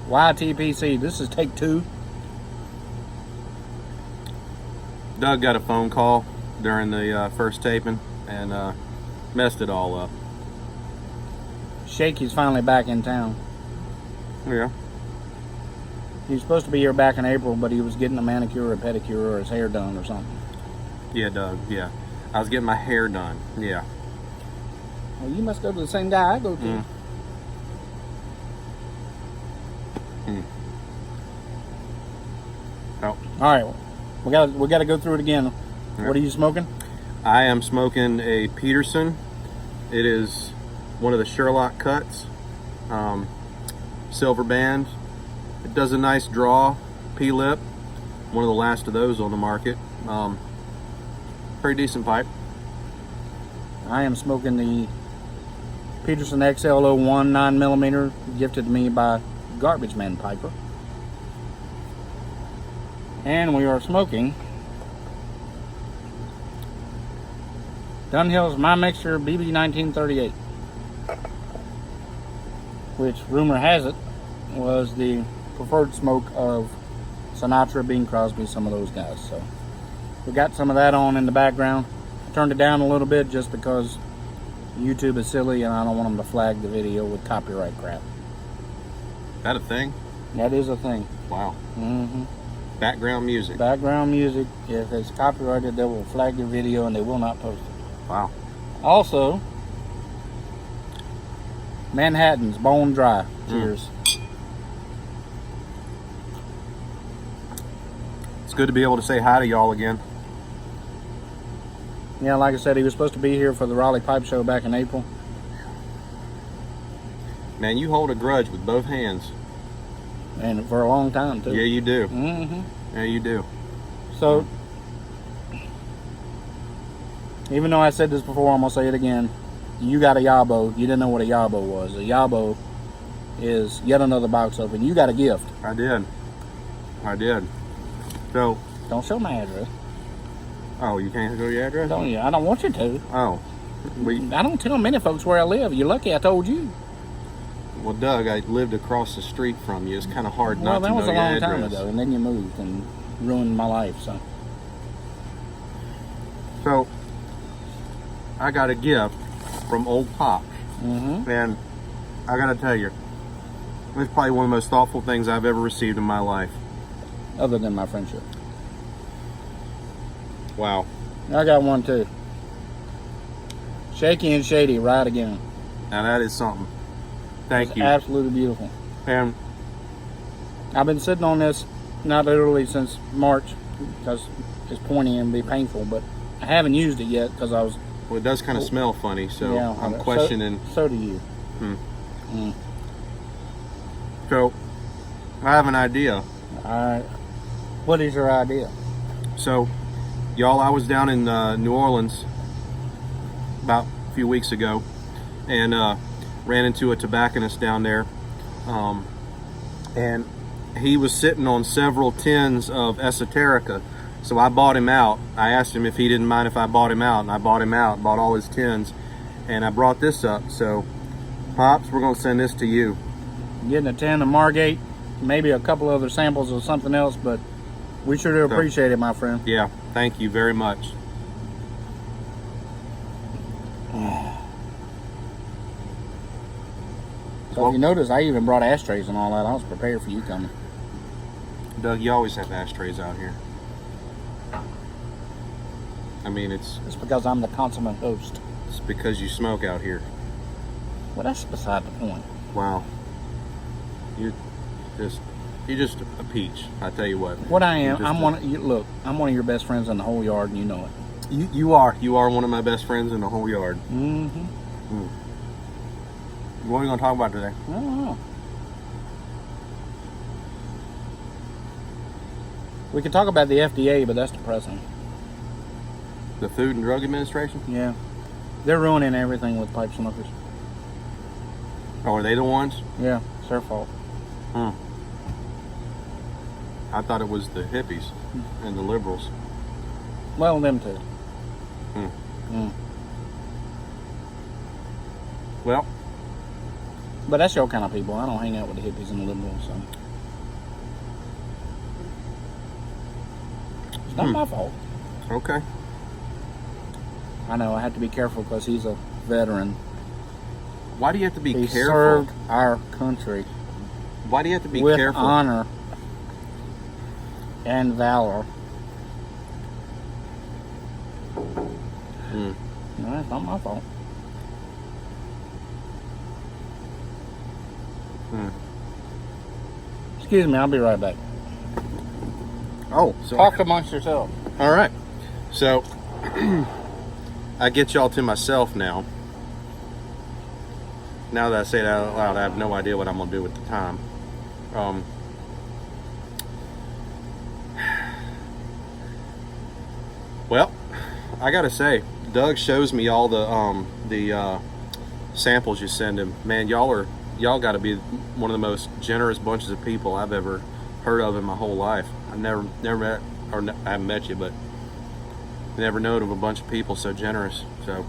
YTPC. This is take 2. Doug got a phone call during the first taping and messed it all up. Shaky's finally back in town. Yeah. He was supposed to be here back in April, but he was getting a manicure or a pedicure or his hair done or something. Yeah, Doug. Yeah. I was getting my hair done. Yeah. Well, you must go to the same guy I go to. Oh. All right, we got to go through it again. Yeah. What are you smoking? I am smoking a Peterson. It is one of the Sherlock cuts, silver band. It does a nice draw, P-lip. One of the last of those on the market. Pretty decent pipe. I am smoking the Peterson XL01 9mm, gifted to me by Garbage Man Piper. And we are smoking Dunhill's My Mixture BB 1938, which rumor has it was the preferred smoke of Sinatra, Bing Crosby, some of those guys. So we got some of that on in the background. I turned it down a little bit just because YouTube is silly and I don't want them to flag the video with copyright crap. That a thing? That is a thing. Wow. Mm-hmm. Background music. Background music. If it's copyrighted, they will flag your video and they will not post it. Wow. Also, Manhattan's Bone Dry. Cheers. It's good to be able to say hi to y'all again. Yeah, like I said, he was supposed to be here for the Raleigh Pipe Show back in April. Man, you hold a grudge with both hands. And for a long time, too. Yeah, you do. Mm-hmm. Yeah, you do. So, even though I said this before, I'm going to say it again. You got a YABO. You didn't know what a YABO was. A YABO is yet another box open. You got a gift. I did. I did. So, Don't show my address. oh, you can't go your address? Don't you? I don't want you to. Oh. I don't tell many folks where I live. You're lucky I told you. Well, Doug, I lived across the street from you. It's kind of hard Well, not that to was know a your long address. time ago, and then you moved and ruined my life. So, I got a gift from Old Pops. Mm-hmm. And I got to tell you, it's probably one of the most thoughtful things I've ever received in my life. Other than my friendship. Wow. I got one too. Shaky and Shady, Ride Again. Now that is something. Thank It's you. absolutely beautiful. And I've been sitting on this, not literally since March, because it's pointy and be painful, but I haven't used it yet because I was... well, it does kind of smell funny, so yeah, I'm questioning. So do you. So, I have an idea. What is your idea? So, y'all, I was down in New Orleans about a few weeks ago and ran into a tobacconist down there. And he was sitting on several tins of Esoterica. So I bought him out. I asked him if he didn't mind if I bought him out, and I bought him out, bought all his tins, and I brought this up. So, Pops, we're going to send this to you. Getting a tin of Margate, maybe a couple other samples of something else, but we sure do appreciate it, my friend. Yeah, thank you very much. So if you notice, I even brought ashtrays and all that. I was prepared for you coming. Doug, you always have ashtrays out here. I mean, it's because I'm the consummate host. It's because you smoke out here. Well, that's beside the point. Wow. You're just a peach. I tell you what. What I am, I'm one of your best friends in the whole yard, and you know it. You are one of my best friends in the whole yard. Mm-hmm. What are we going to talk about today? I don't know. We could talk about the FDA, but that's depressing. The Food and Drug Administration? Yeah. They're ruining everything with pipe smokers. Oh, are they the ones? Yeah, it's their fault. I thought it was the hippies and the liberals. Well, them too. Well, But that's your kind of people. I don't hang out with the hippies and the liberals, so it's not my fault. Okay. I know I have to be careful because he's a veteran. Why do you have to be He careful? served our country Why do you have to be with careful? honor and valor. Mm. No, it's not my fault. Mm. Excuse me, I'll be right back. Oh, so Talk amongst yourself. all right. So I get y'all to myself now. Now that I say that out loud, I have no idea what I'm gonna do with the time. Well, I gotta say, Doug shows me all the samples you send him. Man, y'all got to be one of the most generous bunches of people I've ever heard of in my whole life. I've never met, I haven't met you, but never known of a bunch of people so generous. So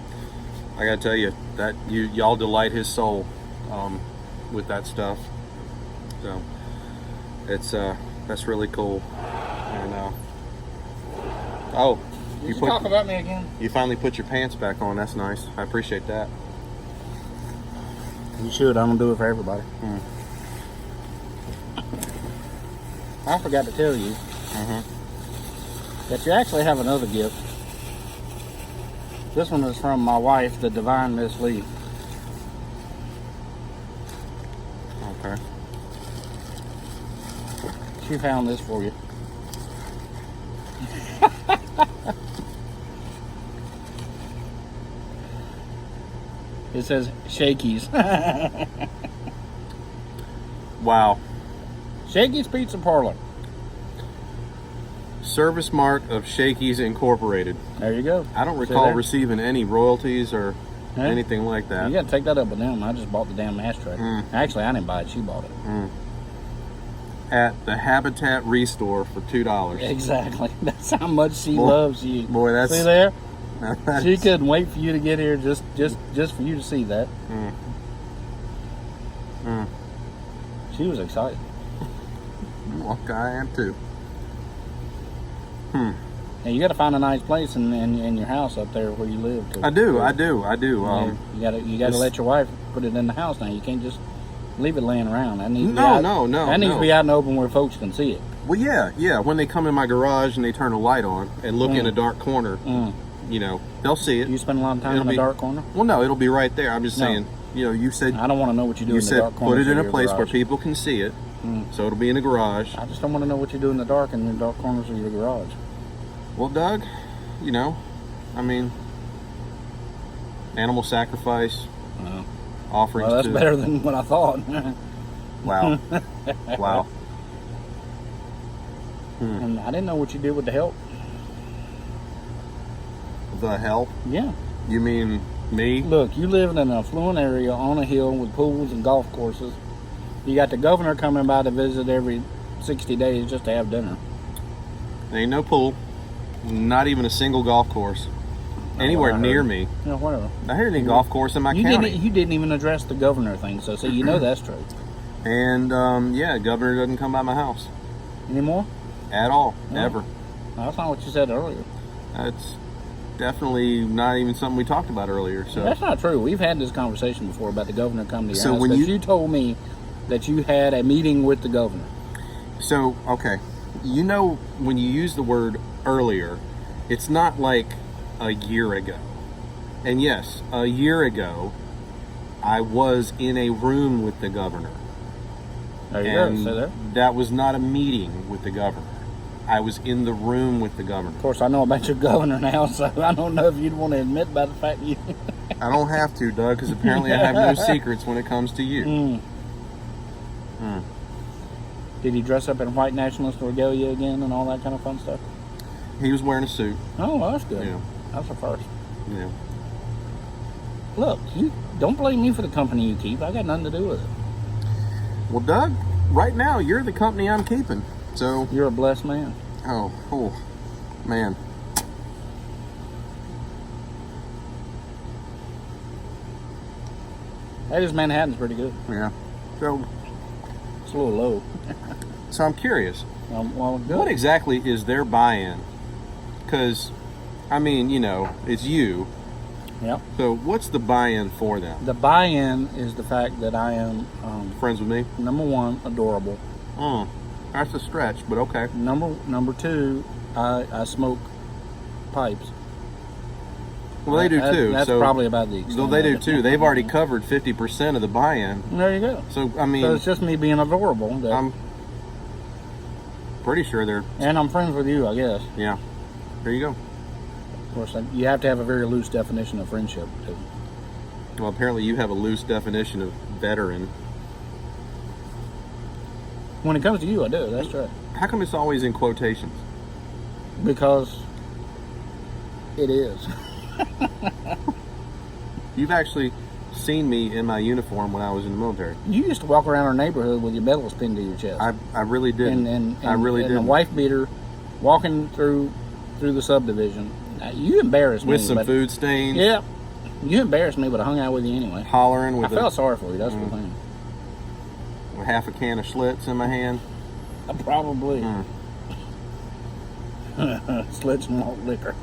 I gotta tell you that y'all delight his soul with that stuff. So it's that's really cool. And oh, Did you talk about me again? you finally put your pants back on. That's nice. I appreciate that. You should. I'm gonna do it for everybody. I forgot to tell you that you actually have another gift. This one is from my wife, the Divine Miss Lee. Okay. She found this for you. It says Shaky's. Wow. Shaky's Pizza Parlor. Service mark of Shaky's Incorporated. There you go. I don't See recall there? receiving any royalties or Huh? anything like that. You gotta take that up with them. I just bought the damn ashtray. Actually, I didn't buy it. She bought it. At the Habitat Restore for $2. Exactly. That's how much she Boy- loves you. boy, that's- See there? That's- She couldn't wait for you to get here just for you to see that. She was excited. Well, I am too. And you got to find a nice place in your house up there where you live. I do. You got to let your wife put it in the house now. You can't just leave it laying around. That needs to be No, out, no. That needs to be out in the open where folks can see it. Well, yeah. When they come in my garage and they turn a light on and look in a dark corner, you know, they'll see it. You spend a lot of time It'll in the be- dark corner. Well, no, it'll be right there. I'm just No. saying. You know, you said I don't want to know what you do you in the said dark corner. put it in a your place where garage. people can see it. So it'll be in the garage. I just don't want to know what you do in the dark corners of your garage. Well, Doug, you know, I mean, animal sacrifice, offerings. Well, that's to, better than what I thought. Wow, wow. And I didn't know what you did with the help. The hell? Yeah. You mean me? Look, you live in an affluent area on a hill with pools and golf courses. You got the governor coming by to visit every 60 days just to have dinner. There ain't no pool, not even a single golf course anywhere I near heard. me. You know, whatever. I heard any golf course in my You county. didn't even address the governor thing, so see, you know that's true. And yeah, governor doesn't come by my house Anymore? at all, No. ever. That's not what you said earlier. That's definitely not even something we talked about earlier. So That's not true. We've had this conversation before about the governor coming to your So house. when 'cause you- you told me that you had a meeting with the governor. So, okay. You know, when you use the word earlier, it's not like a year ago. And yes, a year ago, I was in a room with the governor. There you And go. See there? that was not a meeting with the governor. I was in the room with the governor. Of course, I know about your governor now, so I don't know if you'd want to admit about the fact that you... I don't have to, Doug, because apparently I have no secrets when it comes to you. Did he dress up in white nationalist regalia again and all that kind of fun stuff? He was wearing a suit. Oh, well, that's good. Yeah. That's the first. Yeah. Look, you don't blame me for the company you keep. I got nothing to do with it. Well, Doug, right now you're the company I'm keeping. So, You're a blessed man. oh, man. That is Manhattan's pretty good. Yeah. So It's a little low. I'm curious. Well, good. What exactly is their buy-in? Because, I mean, you know, it's you. Yep. So what's the buy-in for them? The buy-in is the fact that I am Friends with me? number one, adorable. That's a stretch, but okay. Number two, I smoke pipes. Well, they do too. That's so, probably about the extent. So they do of it. too. They've already covered 50% of the buy-in. There you go. So I mean, So it's just me being adorable. I'm pretty sure they're. And I'm friends with you, I guess. Yeah. There you go. Of course, you have to have a very loose definition of friendship, too. Well, apparently you have a loose definition of veteran. When it comes to you, I do. That's right. How come it's always in quotations? Because it is. You've actually seen me in my uniform when I was in the military. You used to walk around our neighborhood with your medals pinned to your chest. I really did. I really did. And a wife beater, walking through the subdivision. You embarrassed me. With some food stains. Yeah. You embarrassed me, but I hung out with you anyway. Hollering with I felt sorry for you. That's the thing. with half a can of Schlitz in my hand. Probably. Schlitz malt liquor.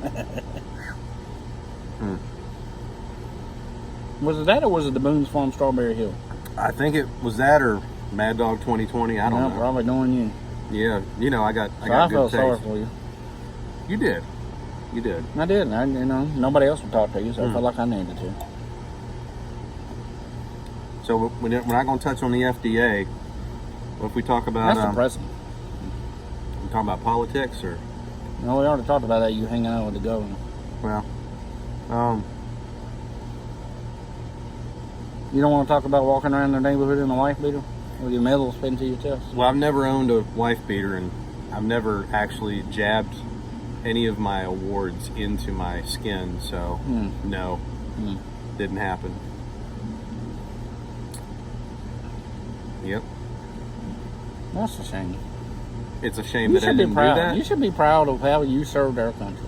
Was it that, or was it the Boone's Farm Strawberry Hill? I think it was that or Mad Dog 2020. I don't know. Probably knowing you. Yeah, you know, I got I good felt taste. sorry for you. You did. You did. I did. Nobody else would talk to you, so I felt like I needed to. So we're not going to touch on the FDA. What if we talk about? That's depressing. We talking about politics or? No, we already talked about that. You hanging out with the governor. Well, You don't want to talk about walking around the neighborhood in a wife beater with your medals pinned to your chest? well, I've never owned a wife beater, and I've never actually jabbed any of my awards into my skin. So no, didn't happen. Yep. That's a shame. It's a shame You that I should be didn't proud. do that. You should be proud of how you served our country.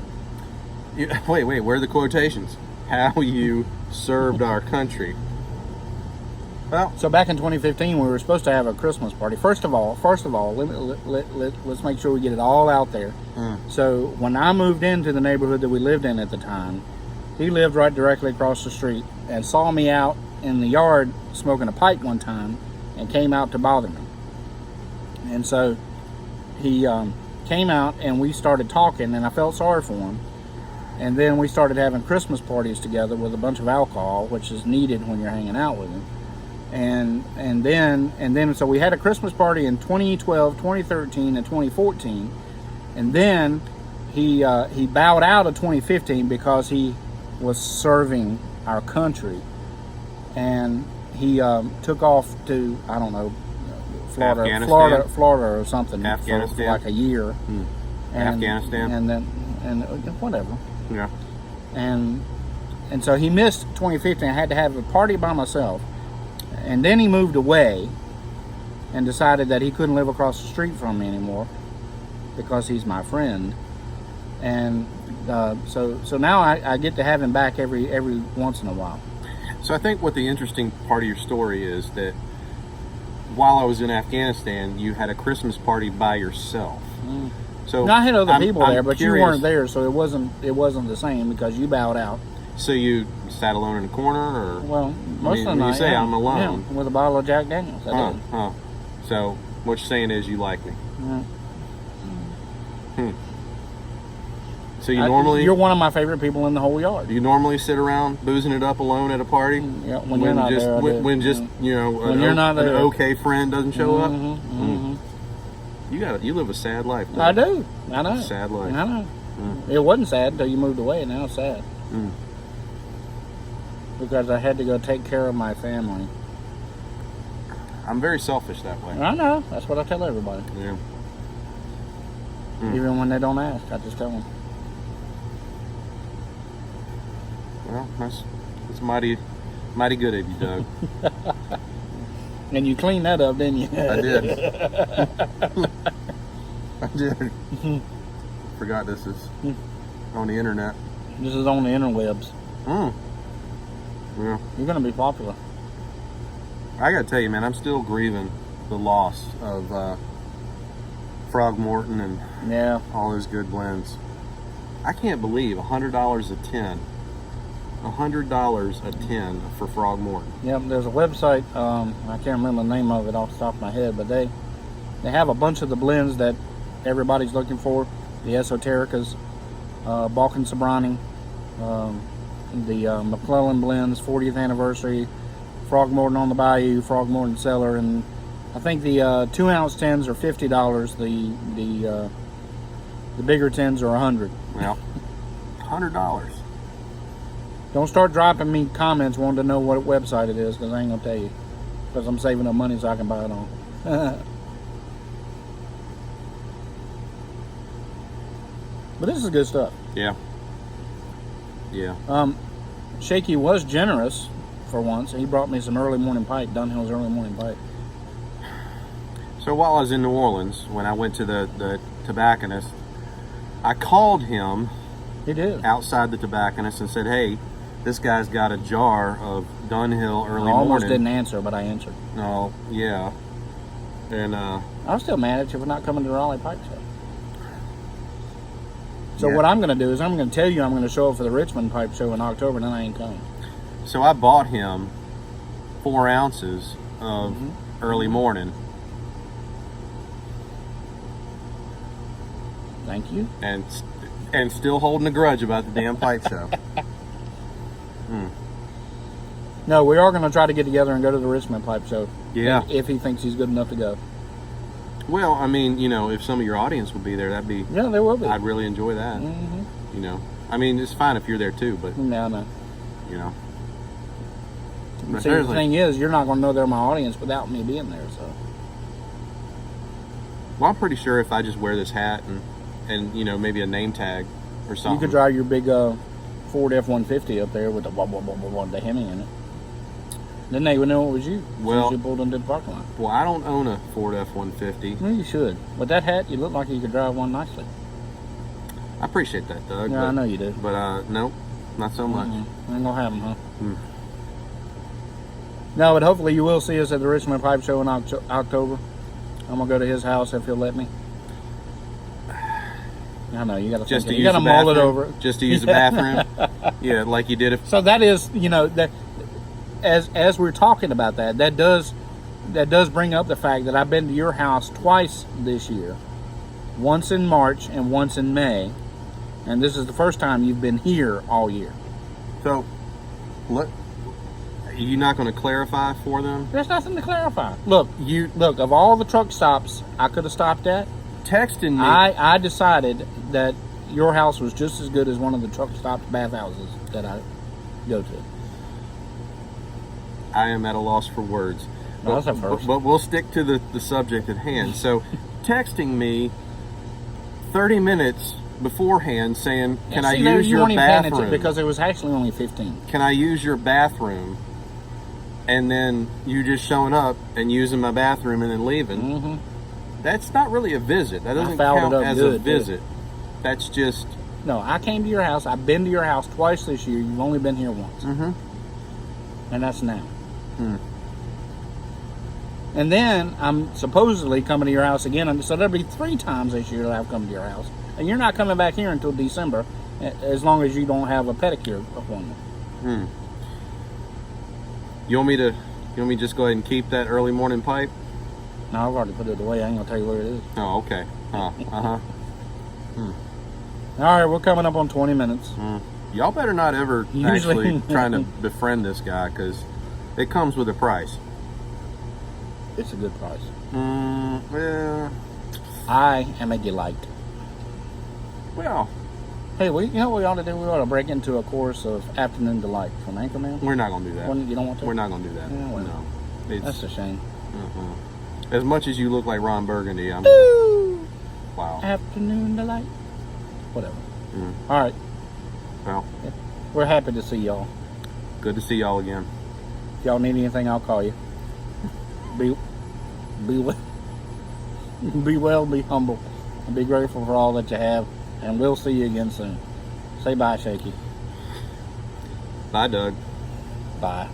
Wait, where are the quotations? How you served our country. Well, So back in 2015, we were supposed to have a Christmas party. First of all, let's make sure we get it all out there. So when I moved into the neighborhood that we lived in at the time, he lived right directly across the street and saw me out in the yard smoking a pipe one time and came out to bother me. And so he came out and we started talking, and I felt sorry for him. And then we started having Christmas parties together with a bunch of alcohol, which is needed when you're hanging out with him. And then so we had a Christmas party in 2012, 2013, and 2014. And then he bowed out of 2015 because he was serving our country. And he took off to, I don't know, Florida or something for like a year. Afghanistan. And whatever. Yeah. And so he missed 2015. I had to have a party by myself. And then he moved away and decided that he couldn't live across the street from me anymore because he's my friend. And so now I get to have him back every once in a while. So I think what the interesting part of your story is that while I was in Afghanistan, you had a Christmas party by yourself. So Now, I had other people there, but curious. you weren't there, so it wasn't the same because you bowed out. So you sat alone in a corner, or Well, most of the when night. you say yeah, I'm alone, yeah, with a bottle of Jack Daniels. I did. So what you're saying is you like me. Yeah. So you're one of my favorite people in the whole yard. Do you normally sit around boozing it up alone at a party? Yeah, when you're not there. When you're not there. an okay friend doesn't show up. You live a sad life. I do. I know. Sad life. I know. It wasn't sad until you moved away, and now it's sad. Because I had to go take care of my family. I'm very selfish that way. I know. That's what I tell everybody. Yeah. Even when they don't ask, I just tell them. Well, that's mighty good of you, Doug. And you cleaned that up, didn't you? I did. I did. Forgot this is on the internet. This is on the interwebs. Yeah. You're going to be popular. I gotta tell you, man, I'm still grieving the loss of Frogmorton and Yeah. all those good blends. I can't believe $100 a tin. $100 a tin for Frogmorton. Yep, there's a website, I can't remember the name of it off the top of my head, but they have a bunch of the blends that everybody's looking for. The Esotericas, Balkan Sobrani, the McClellan blends, 40th anniversary, Frogmorton on the Bayou, Frogmorton Cellar, and I think the 2-ounce tins are $50. The bigger tins are $100. Well, $100. Don't start dropping me comments wanting to know what website it is, because I ain't gonna tell you. Because I'm saving up money so I can buy it on. But this is good stuff. Yeah. Yeah. Shaky was generous for once. He brought me some early morning pipe, Dunhill's early morning pipe. So while I was in New Orleans, when I went to the tobacconist, I called him He did. outside the tobacconist and said, hey, this guy's got a jar of Dunhill early I almost morning. didn't answer, but I answered. No, yeah. And I'm still mad at you for not coming to the Raleigh Pipe Show. So Yeah. what I'm going to do is I'm going to tell you I'm going to show up for the Richmond Pipe Show in October, and then I ain't coming. so I bought him 4 ounces of early morning, Thank you. and still holding a grudge about the damn pipe show. No, we are going to try to get together and go to the Richmond Pipe Show. Yeah. If he thinks he's good enough to go. Well, I mean, you know, if some of your audience would be there, that'd be. Yeah, there will be. I'd really enjoy that. You know, I mean, it's fine if you're there too, but No. you know. But See, the seriously, thing is, you're not going to know they're my audience without me being there. So well, I'm pretty sure if I just wear this hat and you know, maybe a name tag or something. you could drive your big Ford F-150 up there with the Hemi in it. Then they would know it was you. Well- As you pulled into the parking lot. Well, I don't own a Ford F-150. Well, you should. With that hat, you look like you could drive one nicely. I appreciate that, Doug. Yeah, but, I know you do. But nope, not so much. Ain't gonna happen, huh? Mm. No, but hopefully you will see us at the Richmond Pipe Show in October. I'm gonna go to his house if he'll let me. I know you got to. Just to You use got the to mull it bathroom? over. Just to use the bathroom? Yeah, like you did if. So that is, you know, that as we're talking about that does bring up the fact that I've been to your house twice this year, once in March and once in May, and this is the first time you've been here all year. So, look, are you not going to clarify for them? There's nothing to clarify. Look, of all the truck stops I could have stopped at, Texting me. I decided that your house was just as good as one of the truck stops bathhouses that I go to. I am at a loss for words. Well, that's a first. But we'll stick to the subject at hand. So, texting me 30 minutes beforehand saying, can I use your bathroom? Because it was actually only 15. Can I use your bathroom? And then you just showing up and using my bathroom and then leaving. Mm-hmm. That's not really a visit. That doesn't fouled count it up as good, a visit. That's just... No, I came to your house. I've been to your house twice this year. You've only been here once. Mm-hmm. And that's now. And then I'm supposedly coming to your house again. So there'll be 3 times this year that I've come to your house. And you're not coming back here until December, as long as you don't have a pedicure appointment. You want me to just go ahead and keep that early morning pipe? No, I've already put it away. I ain't gonna tell you where it is. Oh, okay. All right, we're coming up on 20 minutes. Y'all better not ever Usually- actually trying to befriend this guy, because it comes with a price. It's a good price. Well, I am a delight. well, Hey, you know what we ought to do? We ought to break into a course of Afternoon Delight from Anchorman. we're not gonna do that. You don't want to? We're not gonna do that. Yeah, well, No. It's, That's a shame. as much as you look like Ron Burgundy, I'm... Woo! Wow. Afternoon Delight. Whatever. All right. Well, We're happy to see y'all. good to see y'all again. If y'all need anything, I'll call you. Be well, be well, be humble, and be grateful for all that you have. And we'll see you again soon. Say bye, Shaky. Bye, Doug. Bye.